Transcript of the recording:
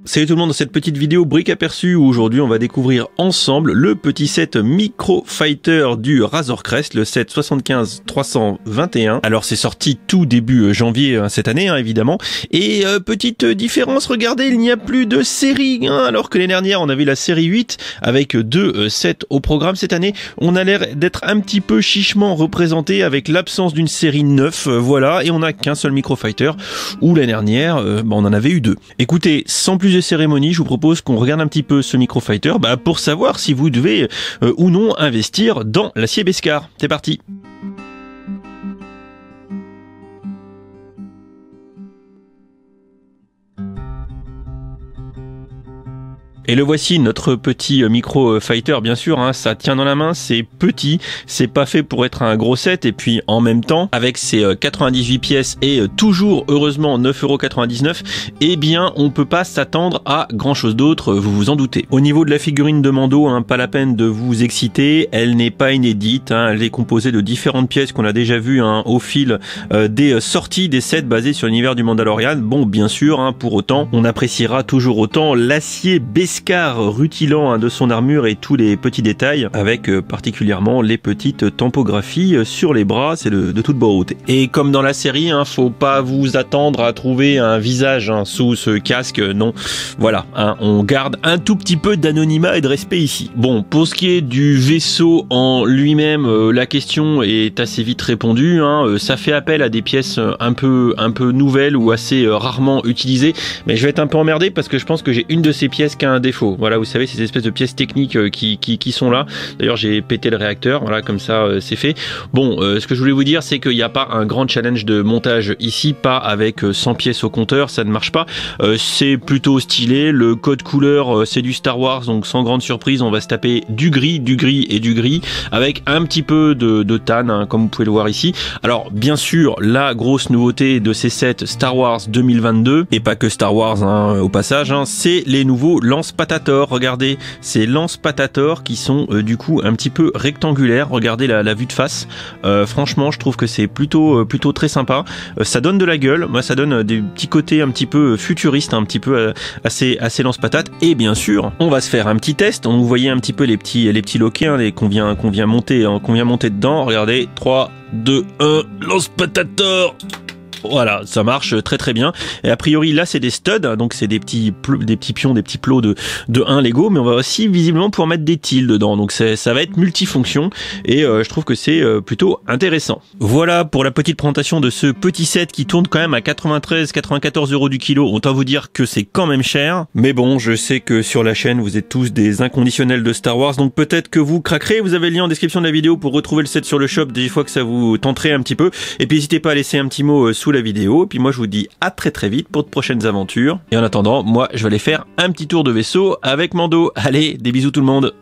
Salut tout le monde, dans cette petite vidéo brique aperçue où aujourd'hui on va découvrir ensemble le petit set Micro Fighter du Razor Crest, le set 75-321. Alors c'est sorti tout début janvier cette année évidemment, et petite différence, regardez, il n'y a plus de série, alors que l'année dernière on avait la série 8 avec deux sets au programme. Cette année on a l'air d'être un petit peu chichement représenté avec l'absence d'une série 9, voilà, et on n'a qu'un seul Micro Fighter où l'année dernière on en avait eu deux. Écoutez, sans plus de cérémonie, je vous propose qu'on regarde un petit peu ce Micro Fighter pour savoir si vous devez ou non investir dans l'acier Beskar. C'est parti. Et le voici, notre petit Micro Fighter, bien sûr, ça tient dans la main, c'est petit, c'est pas fait pour être un gros set, et puis en même temps, avec ses 98 pièces et toujours, heureusement, 9,99 €, eh bien, on peut pas s'attendre à grand chose d'autre, vous vous en doutez. Au niveau de la figurine de Mando, pas la peine de vous exciter, elle n'est pas inédite, elle est composée de différentes pièces qu'on a déjà vues au fil des sorties des sets basés sur l'univers du Mandalorian. Bon, bien sûr, pour autant, on appréciera toujours autant l'acier Beskar rutilant de son armure et tous les petits détails, avec particulièrement les petites tampographies sur les bras, c'est de toute beauté. Et comme dans la série, faut pas vous attendre à trouver un visage sous ce casque, non, voilà, on garde un tout petit peu d'anonymat et de respect ici. Bon, pour ce qui est du vaisseau en lui-même, la question est assez vite répondue, ça fait appel à des pièces un peu nouvelles ou assez rarement utilisées, mais je vais être un peu emmerdé parce que je pense que j'ai une de ces pièces qui a un défaut. Voilà, vous savez, ces espèces de pièces techniques qui sont là. D'ailleurs, j'ai pété le réacteur, voilà, comme ça c'est fait. Bon, ce que je voulais vous dire, c'est qu'il n'y a pas un grand challenge de montage ici, pas avec 100 pièces au compteur, ça ne marche pas. C'est plutôt stylé, le code couleur c'est du Star Wars, donc sans grande surprise, on va se taper du gris et du gris, avec un petit peu de tan, comme vous pouvez le voir ici. Alors, bien sûr, la grosse nouveauté de ces sets Star Wars 2022, et pas que Star Wars au passage, c'est les nouveaux lance-patator. Regardez, ces lance-patator qui sont du coup un petit peu rectangulaires. Regardez la vue de face. Franchement, je trouve que c'est plutôt très sympa. Ça donne de la gueule. Moi, ça donne des petits côtés un petit peu futuristes, un petit peu assez lance-patate. Et bien sûr, on va se faire un petit test. On vous voyez un petit peu les petits loquets qu'on vient monter dedans. Regardez, 3, 2, 1, lance-patator. Voilà, ça marche très bien. Et a priori là c'est des studs, donc c'est des petits pions, des petits plots de 1 Lego, mais on va aussi visiblement pouvoir mettre des tiles dedans. Donc ça va être multifonction et je trouve que c'est plutôt intéressant. Voilà pour la petite présentation de ce petit set qui tourne quand même à 93-94 € du kilo. Autant vous dire que c'est quand même cher. Mais bon, je sais que sur la chaîne vous êtes tous des inconditionnels de Star Wars, donc peut-être que vous craquerez. Vous avez le lien en description de la vidéo pour retrouver le set sur le shop des fois que ça vous tenterait un petit peu. Et puis n'hésitez pas à laisser un petit mot sous la vidéo, et puis moi je vous dis à très vite pour de prochaines aventures, et en attendant moi je vais aller faire un petit tour de vaisseau avec Mando. Allez, des bisous tout le monde.